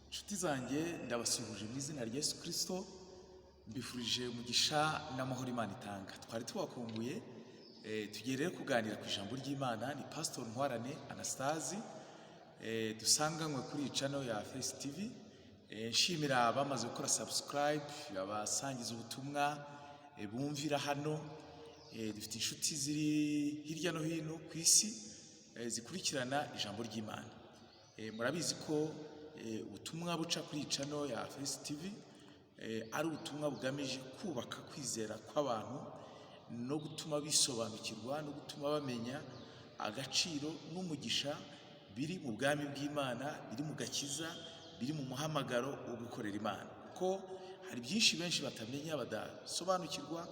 Inshuti zanjye ndabasuhuje mu izina rya Yesu Kristo, mbifurije umugisha n'amahoro Imana itanga. Twari tubakumbuye, tugiye rero kuganira ku ijambo ry'Imana. Ni Pastor Ntwarane Anastase, dusanganywe kuri iyi channel ya Face TV. Nshimira abamaze gukora subscribe, abasangiza ubutumwa bumvira hano. Dufite inshuti ziri hirya no hino ku isi zikurikirana ijambo ry'Imana. Murabizi ko ubutumwa buca kuri iyi channel ya Face TV ari ubutumwa bugamije kubaka kwizera kw'abantu no gutuma bisobanukirwa no gutuma bamenya agaciro n'umugisha biri mu bwami bw'Imana, biri mu gakiza, biri mu muhamagaro wo gukorera Imana. Kuko hari byinshi benshi batamenya, badasobanukirwa,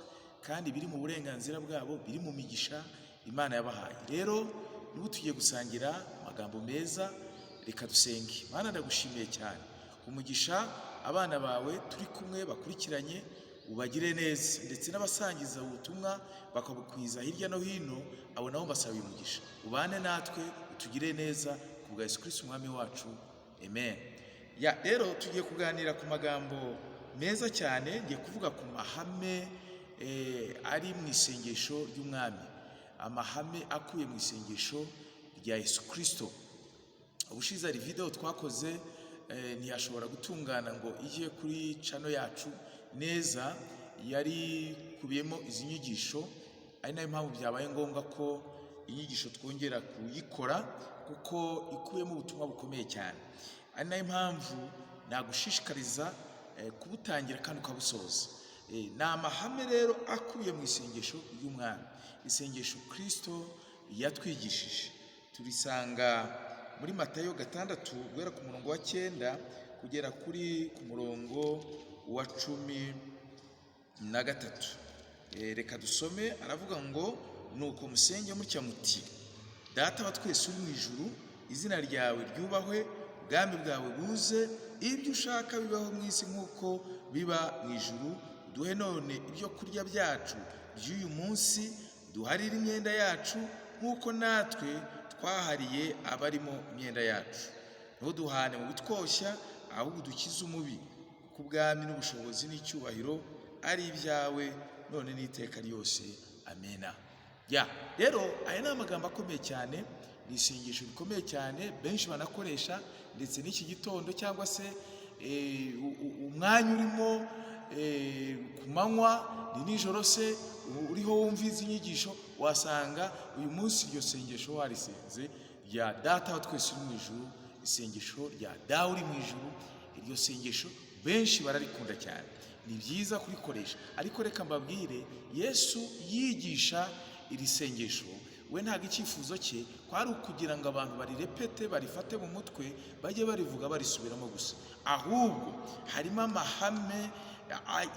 kandi biri mu burenganzira bwabo, biri mu migisha Imana yabahaye. Rero n'ubu tugiye gusangira amagambo meza. Reka dusenge. Mana, ndagushimiye cyane umugisha abana bawe turi kumwe bakurikiranye, ubagire neza, ndetse n'abasangiza ubutumwa bakabukwiza hirya no hino, abo nabo basabiye umugisha. Ubane natwe, utugire neza ku bwa Yesu Kristo umwami wacu, amen. Rero tugiye kuganira ku magambo meza cyane. Ngiye kuvuga ku mahame ari mu isengesho ry'umwami, amahame akuye mu isengesho rya Yesu Kristo. Ubushize hari video twakoze ntiyashobora gutungana ngo ije kuri channel yacu neza, yari kubiyemo izi nyigisho, ari nayo mpamvu byabaye ngombwa ko inyigisho twongera kuyikora, kuko ikuyemo ubutumwa bukomeye cyane. Ari nayo mpamvu nagushishikariza kubutangira kandi ukabusoza. Ni amahame rero akuye mu isengesho ry'umwami, isengesho Kristo yatwigishije. Turisanga muri Matayo 6 guhera ku murongo wa 9 kugera kuri ku murongo wa 13. Reka dusome. Aravuga ngo, nuko musenge mutya muti: Data wa twese uri mu ijuru, izina ryawe ryubahwe, ubwami bwawe buze, ibyo ushaka bibaho mu isi nk'uko biba mu ijuru. Duhe none ibyo kurya byacu by'uyu munsi, duharire imyenda yacu nk'uko natwe twahariye abarimo imyenda yacu. Ntuduhane mu bitwoshya, ahubwo dukize umubi, ku bwami n'ubushobozi n'icyubahiro ari ibyawe none n'iteka ryose, amena. Rero aya ni amagambo akomeye cyane, ni isengesho rikomeye cyane benshi banakoresha, ndetse n'iki gitondo cyangwa se umwanya urimo ku manywa, ni nijoro se uriho wumva izi nyigisho, wasanga uyu munsi iryo sengesho warisenze rya Data wa twese uri mu ijuru, isengesho rya Dawe uri mu ijuru. Iryo sengesho benshi bararikunda cyane, ni byiza kurikoresha. Ariko reka mbabwire, Yesu yigisha iri sengesho, we ntabwo icyifuzo cye kwari ukugira ngo abantu barirepete, barifate mu mutwe, bajye barivuga barisubiramo gusa. Ahubwo harimo amahame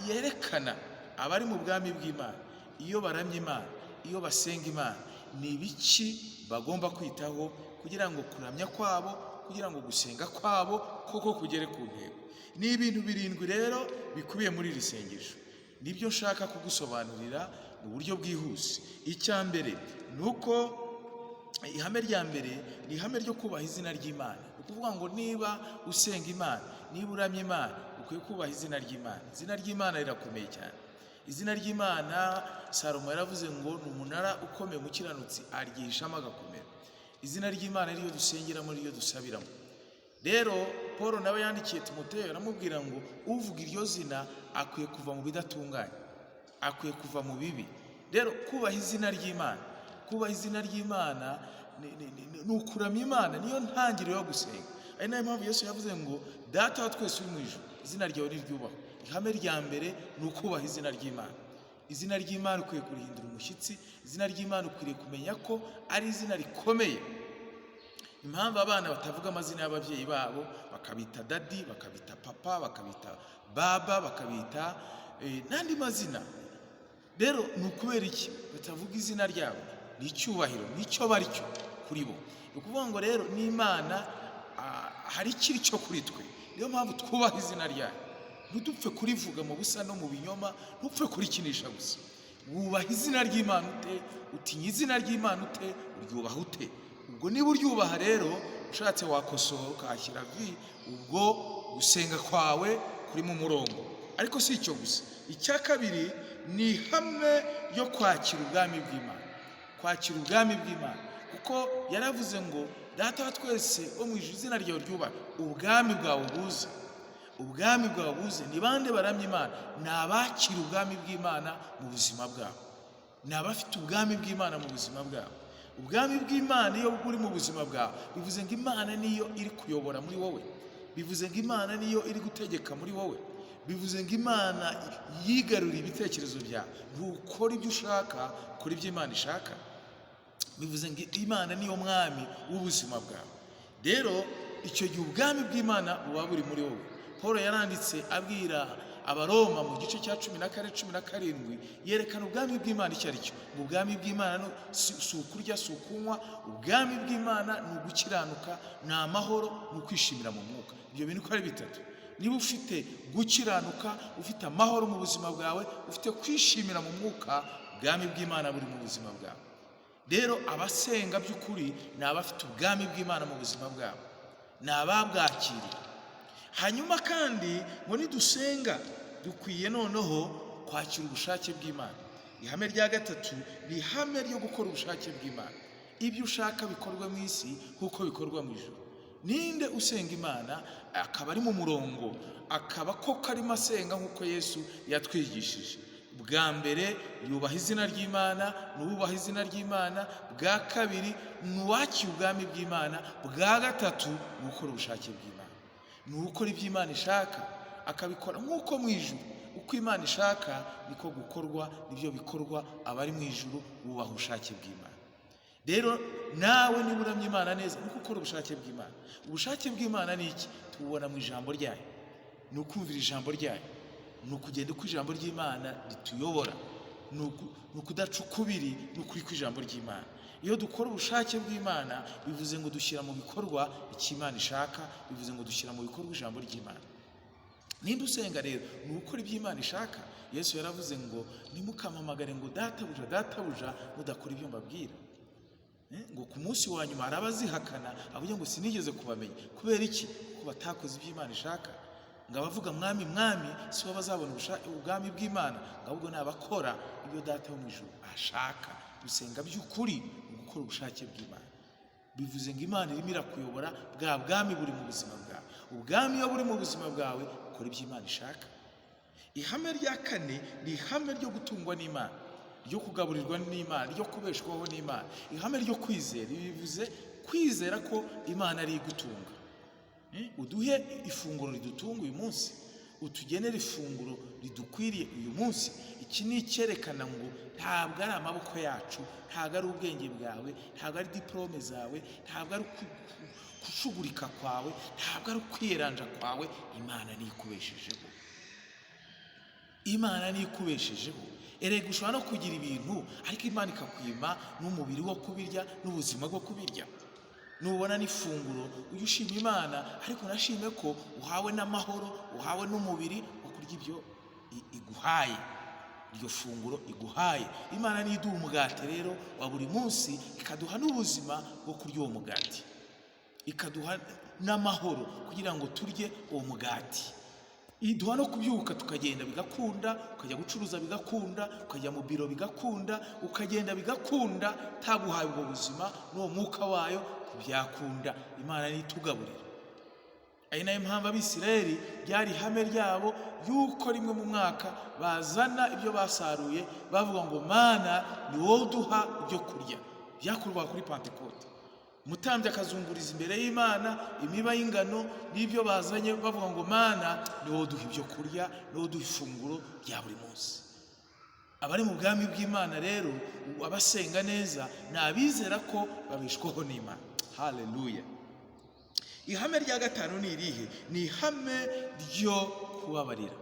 yerekana abari mu bwami bw'Imana, iyo baramya Imana, iyo basenga Imana, ni ibiki bagomba kwitaho kugira ngo kuramya kwabo, kugira ngo gusenga kwabo koko kugere ku ntego. Ni ibintu 7 rero bikubiye muri iri sengesho, nibyo nshaka kugusobanurira mu buryo bwihuse. Icya mbere ni uko ihame rya mbere ni ihame ryo kubaha izina ry'Imana. Ni ukuvuga ngo niba usenga Imana, niba uramya Imana, ukwiye kubaha izina ry'Imana. Izina ry'Imana rirakomeye cyane. Izina ry'Imana, Salomo yaravuze ngo ni umunara ukomeye umukiranutsi aryihishamo agakomera. Izina ry'Imana niyo dusengeramo, niyo dusabiramo. Rero Paul nawe yandikiye Timoteyo aramubwira ngo uvuga iryo zina akwiye kuva mu bidatunganye, akwiye kuva mu bibi. Rero kubaha izina ry'Imana, kubaha izina ry'Imana ni ukuramya Imana, niyo ntangiriro yo gusenga. Ari nayo mpamvu Yesu yavuze ngo, Data wa twese uri mu ijuru, izina ryawe niryubahwe. Ihame rya mbere ni ukubaha izina ry'Imana. Izina ry'Imana ukwiye kurihindura umushyitsi. Izina ry'Imana ukwiriye kumenya ko ari izina rikomeye. Impamvu abana batavuga amazina y'ababyeyi babo, bakabita dadi, bakabita papa, bakabita baba, bakabita n'andi mazina, rero ni ukubera iki batavuga izina ryabo? Ni icyubahiro, nicyo bari cyo kuri bo. Ni ukuvuga ngo rero n'Imana hari ikiri cyo kuri twe. Niyo mpamvu twubaha izina ryayo, ntudupfe kurivuga mu busa no mu binyoma, ntupfe kurikinisha gusa. Wubaha izina ry'Imana ute? Utinya izina ry'Imana ute? Uryubaha ute? Ubwo niba uryubaha rero, ushatse wakosora ukahashyira vi, ubwo gusenga kwawe kuri mu murongo. Ariko si icyo gusa, icya kabiri ni ihame ryo kwakira ubwami bw'Imana. Kwakira ubwami bw'Imana, kuko yaravuze ngo Data wa twese wo mu ijuru, izina ryawe ryubahwe, ubwami bwawe buze. Ubwami bwawe buze. Ni bande baramya Imana? Ni abakira ubwami bw'Imana mu buzima bwabo, ni abafite ubwami bw'Imana mu buzima bwabo. Ubwami bw'Imana iyo buri mu buzima bwawe, bivuze ngo Imana niyo iri kuyobora muri wowe, bivuze ngo Imana niyo iri gutegeka muri wowe, bivuze ngo Imana yigarurira ibitekerezo byawe. Ntukora ibyo ushaka, ukora ibyo Imana ishaka. Bivuze ngo Imana niyo mwami w'ubuzima bwawe. Rero icyo gihe ubwami bw'Imana buba buri muri wowe. Paul yaranditse abwira Abaroma mu gice cya 14:17 yerekana ubwami bw'Imana icyo ari cyo. Ubwami bw'Imana si ukurya, si ukunywa. Ubwami bw'Imana ni ugukiranuka, ni amahoro, ni ukwishimira mu mwuka. Ibyo bintu uko ari bitatu. Niba ufite gukiranuka, ufite amahoro mu buzima bwawe, ufite kwishimira mu mwuka, ubwami bw'Imana buri mu buzima bwawe. Rero abasenga by'ukuri ni abafite ubwami bw'Imana mu buzima bwabo, ni ababwakiriye. Hanyuma kandi ngo nidusenga dukwiye noneho kwakira ubushake bw'Imana. Ihame rya gatatu ni ihame ryo gukora ubushake bw'Imana. Ibyo ushaka bikorwa mu isi kuko bikorwa mu ijuru. Ninde usenga Imana akaba ari mu murongo, akaba koko arimo asenga nk'uko Yesu yatwigishije? Bwa mbere yubaha izina ry'Imana, nubaha izina ry'Imana. Bwa kabiri nuwakira ubwami bw'Imana. Bwa gatatu ni gukora ubushake bw'Imana, ni ugukora ibyo Imana ishaka, akabikora nk'uko mu ijuru. Uko Imana ishaka niko gukorwa, nibyo bikorwa. Abari mu ijuru bubaha ubushake bw'Imana. Rero nawe niba uramya Imana neza, ni gukora ubushake bw'Imana. Ubushake bw'Imana ni iki? Tububona mu ijambo ryayo, ni ukumvira ijambo ryayo, ni ukugenda uko ijambo ry'Imana rituyobora, ni ukudaca ukubiri n'ukuri kw'ijambo ry'Imana. Iyo dukora ubushake bw'Imana, bivuze ngo dushyira mu bikorwa icyo Imana ishaka, bivuze ngo dushyira mu bikorwa ijambo ry'Imana. Ninde usenga rero? Ni ukora ibyo Imana ishaka. Yesu yaravuze ngo nimukamamagare ngo databuja, databuja, mudakora ibyo mbabwira. Ngo ku munsi wa nyuma hari abazihakana, avuga ngo sinigeze kubamenya. Kubera iki? Kuko batakoze ibyo Imana ishaka. Ngo abavuga mwami mwami si bo bazabona ubwami bw'Imana, ahubwo ni abakora ibyo Data wo mu ijuru ashaka. Gusenga by'ukuri ni gukora ubushake bw'Imana. Bivuze ngo Imana irimo irakuyobora, bwa bwami buri mu buzima bwawe. Ubwami iyo buri mu buzima bwawe, ukora ibyo Imana ishaka. Ihame rya kane ni ihame ryo gutungwa n'Imana, ryo kugaburirwa n'Imana, ryo kubeshwaho n'Imana. Ihame ryo kwizera, bivuze kwizera ko Imana ari igutunga. Uduhe ifunguro ridutunga uyu munsi, utugenera ifunguro ridukwiriye uyu munsi. Iki ni icyerekana ngo ntabwo ari amaboko yacu, ntabwo ari ubwenge bwawe, ntabwo ari diplome zawe, ntabwo ari kushugurika kwawe, ntabwo ari ukwiranja kwawe. Imana niyo ikubeshejeho. Imana niyo ikubeshejeho. Erega ushobora no kugira ibintu ariko Imana ikakwima n'umubiri wo kubirya n'ubuzima bwo kubirya. Nubona n'ifunguro ujye ushima Imana, ariko unashime ko uhawe n'amahoro, uhawe n'umubiri wo kurya ibyo iguhaye, iryo funguro iguhaye. Imana niyo iduha umugati rero wa buri munsi, ikaduha n'ubuzima bwo kurya uwo mugati, ikaduha n'amahoro kugira ngo turye uwo mugati. Iduha no kubyuka tukagenda bigakunda, ukajya gucuruza bigakunda, ukajya mu biro bigakunda, ukagenda bigakunda. Taguhaye ubwo buzima n'uwo mwuka wayo byakunda. Imana niyo itugaburira. Ari nayo mpamvu Abisirayeli byari ihame ryabo yuko rimwe mu mwaka bazana ibyo basaruye, bavuga ngo Mana ni wowe uduha ibyo kurya. Byakorwa kuri Pentekote. Umutambyi akazunguriza imbere y'Imana imiba y'ingano n'ibyo bazanye, bavuga ngo Mana ni wowe uduha ibyo kurya, ni wowe uduha ifunguro rya buri munsi. Abari mu bwami bw'Imana rero, abasenga neza, ni abizera ko babeshwaho n'Imana. Haleluya. Ihame rya gatanu ni irihe? Ni ihame ryo kubabarira.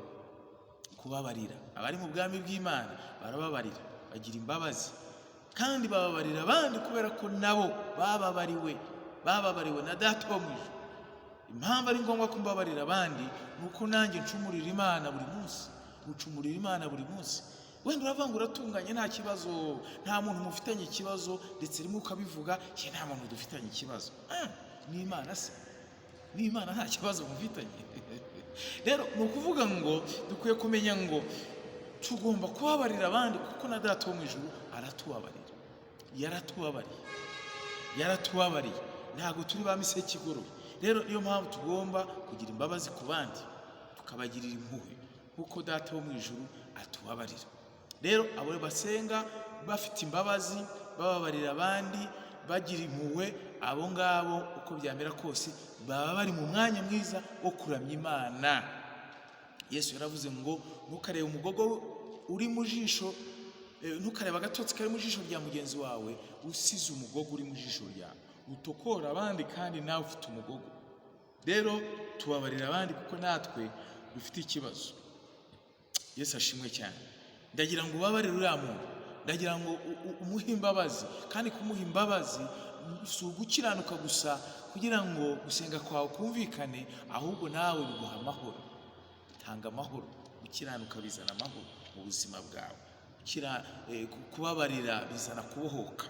Kubabarira. Abari mu bwami bw'Imana barababarira, bagira imbabazi, kandi bababarira abandi kubera ko nabo bababariwe na Data wo mu ijuru. Impamvu ari ngombwa ko mbabarira abandi nuko nanjye ncumurira Imana buri munsi. Gucumurira Imana buri munsi. Wenda uravuga ngo uratunganye nta kibazo, nta muntu mufitanye ikibazo, ndetse rimwe ukabivuga nta muntu dufitanye ikibazo. Ni Imana se? Ni Imana nta kibazo mufitanye? rero ni ukuvuga ngo dukwiye kumenya ngo tugomba kubabarira abandi kuko na data wo mu ijuru aratubabarira. Yaratubabariye ntabwo turi ba miseke igoroye. Rero niyo mpamvu tugomba kugira imbabazi ku bandi, tukabagirira impuhwe kuko data wo mu ijuru atubabarira. Rero abo basenga bafite imbabazi, bababarira abandi, bagira impuhwe, abo ngabo uko byamera kose baba bari mu mwanya mwiza wo kuramya Imana. Yesu yaravuze ngo ntukarebe umugogo uri mu jisho, ntukarebe agatotsi kari mu jisho rya mugenzi wawe usize umugogo uri mu jisho ryawe, utokora abandi kandi nawe ufite umugogo. Rero tubabarira abandi kuko natwe dufite ikibazo. Yesu ashimwe cyane. Ndagira ngo ubabarire uriya muntu, ndagira ngo umuhe imbabazi, kandi kumuha imbabazi si ugukiranuka gusa kugira ngo gusenga kwawe kumvikane, ahubwo nawe biguha amahoro. Tanga amahoro. Gukiranuka bizana amahoro mu buzima bwawe. Kubabarira bizana kubohoka.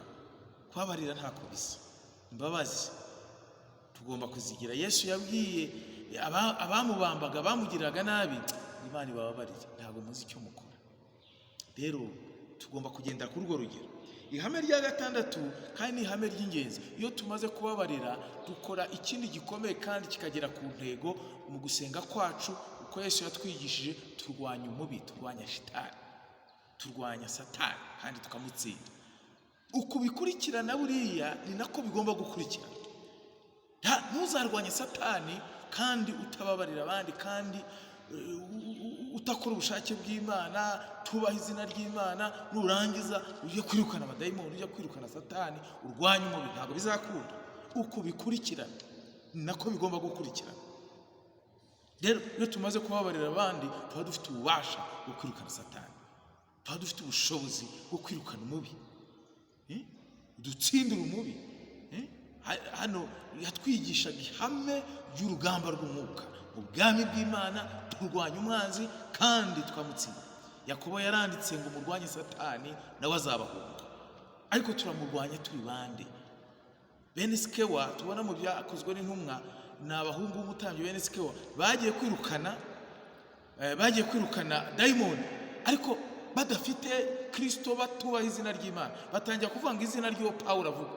Kubabarira ntako bisa. Imbabazi tugomba kuzigira. Yesu yabwiye abamubambaga, bamugiraga nabi, Imana ibababarire, ntabwo muzi icyo mukora. Rero tugomba kugendera kuri urwo rugero. Ihame rya gatandatu kandi ni ihame ry'ingenzi. Iyo tumaze kubabarira dukora ikindi gikomeye kandi kikagera ku ntego mu gusenga kwacu. Uko Yesu yatwigishije, turwanya umubi, turwanya shitani, turwanya satani kandi tukamutsinda. Uko bikurikirana buriya ni nako bigomba gukurikirana. Ntuzarwanye satani kandi utababarira abandi, kandi utakora ubushake bw'Imana, tubaha izina ry'Imana, nurangiza ujye kwirukana abadayimoni, ujye kwirukana satani, urwanya umubi. Ntabwo bizakunda. Uko bikurikirana ni nako bigomba gukurikirana. Rero iyo tumaze kubabarira abandi, tuba dufite ububasha bwo kwirukana satani, tuba dufite ubushobozi bwo kwirukana umubi, dutsindira umubi. Hano yatwigishaga ihame ry'urugamba rw'umwuka. Ubwami bw'Imana turwanya umwanzi kandi twamutsinda. Yakobo yaranditse ngo murwanye satani nawe azabahunga. Ariko turamurwanya turi bande? Bene Sikewa tubona mu byakozwe n'intumwa, ni abahungu b'umutambyi bene Sikewa bagiye kwirukana dayimoni, ariko badafite Kristo, batubaha izina ry'Imana. Batangira kuvuga ngo izina ry'uwo Pawulo avuga.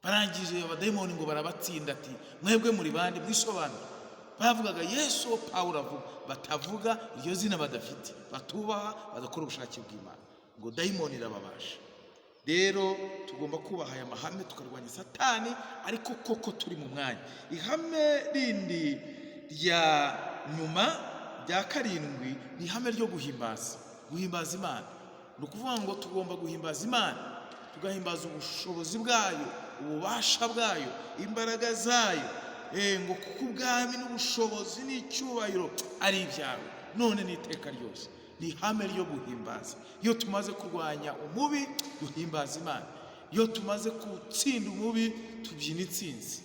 Barangije abadayimoni ngo barabatsinda, ati mwebwe muri bande? Mwisobanura. Bavugaga Yesu Pawulo avuga, batavuga iryo zina badafite, batubaha, badakora ubushake bw'Imana, ngo dayimoni irababasha. Rero tugomba kubaha aya mahame tukarwanya satani, ariko koko turi mu mwanya. Ihame rindi rya nyuma rya karindwi ni ihame ryo guhimbaza Imana. Ni ukuvuga ngo tugomba guhimbaza Imana, tugahimbaza ubushobozi bwayo, ububasha bwayo, imbaraga zayo, ngo kuko ubwami n'ubushobozi n'icyubahiro ari ibyawe none n'iteka ryose. Ni ihame ryo guhimbaza. Iyo tumaze kurwanya umubi duhimbaza Imana. Iyo tumaze gutsinda umubi tubyina intsinzi.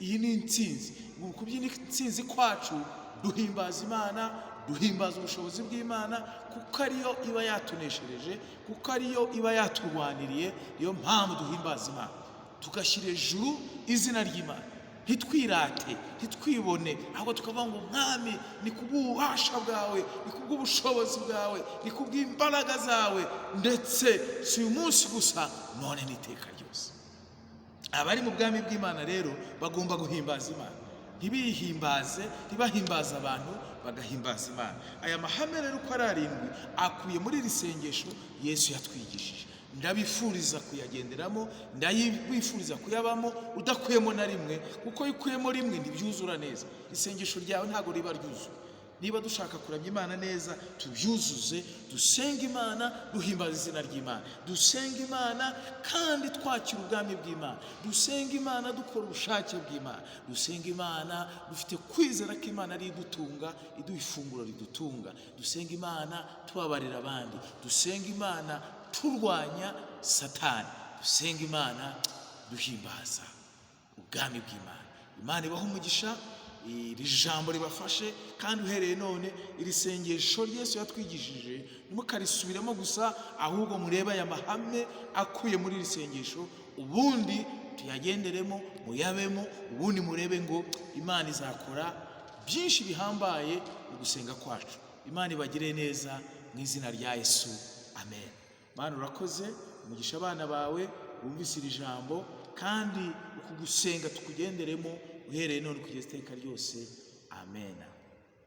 Iyi ni intsinzi. Mu kubyina intsinzi kwacu duhimbaza Imana, duhimbaza ubushobozi bw'Imana, kuko ariyo iba yatuneshereje, kuko ariyo iba yaturwaniriye. Niyo mpamvu duhimbaza Imana, tugashyira hejuru izina ry'Imana. Ntitwirate, ntitwibone, ahubwo tukavuga ngo mwami, ni kubw'ububasha bwawe, ni kubw'ubushobozi bwawe, ni kubw'imbaraga zawe, ndetse si uyu munsi gusa, none n'iteka ryose. Abari mu bwami bw'Imana rero bagomba guhimbaza Imana. ntibahimbaza abantu, bagahimbaza Imana. Aya mahame rero uko ari arindwi akuye muri iri sengesho Yesu yatwigishije. Ndabifuriza kuyagenderamo, ndabifuriza kuyabamo udakuyemo na rimwe, kuko iyo ukuyemo rimwe ntibyuzura neza. Isengesho ryawe ntabwo riba ryuzuye. Niba dushaka kuramya Imana neza, tubyuzuze, dusenga Imana, duhimbaza izina ry'Imana, dusenga Imana kandi twakira ubwami bw'Imana, dusenga Imana dukora ubushake bw'Imana, dusenga Imana dufite kwizera ko Imana ari idutunga, iduha ifunguro ridutunga, dusenga Imana tubabarira abandi, dusenga Imana turwanya satani, dusenga Imana duhimbaza ubwami bw'Imana. Imana ibaho umugisha, iri jambo ribafashe, kandi uhereye none iri sengesho Yesu yatwigishije ntimukarisubiremo gusa, ahubwo murebe aya mahame akuye muri iri sengesho, ubundi tuyagenderemo, muyabemo, ubundi murebe ngo Imana izakora byinshi bihambaye mu gusenga kwacu. Imana ibagire neza mu izina rya Yesu, amen. Mana urakoze, umugisha abana bawe bumvise iri jambo, kandi uku gusenga tukugenderemo uhereye none kugeza iteka ryose, amen.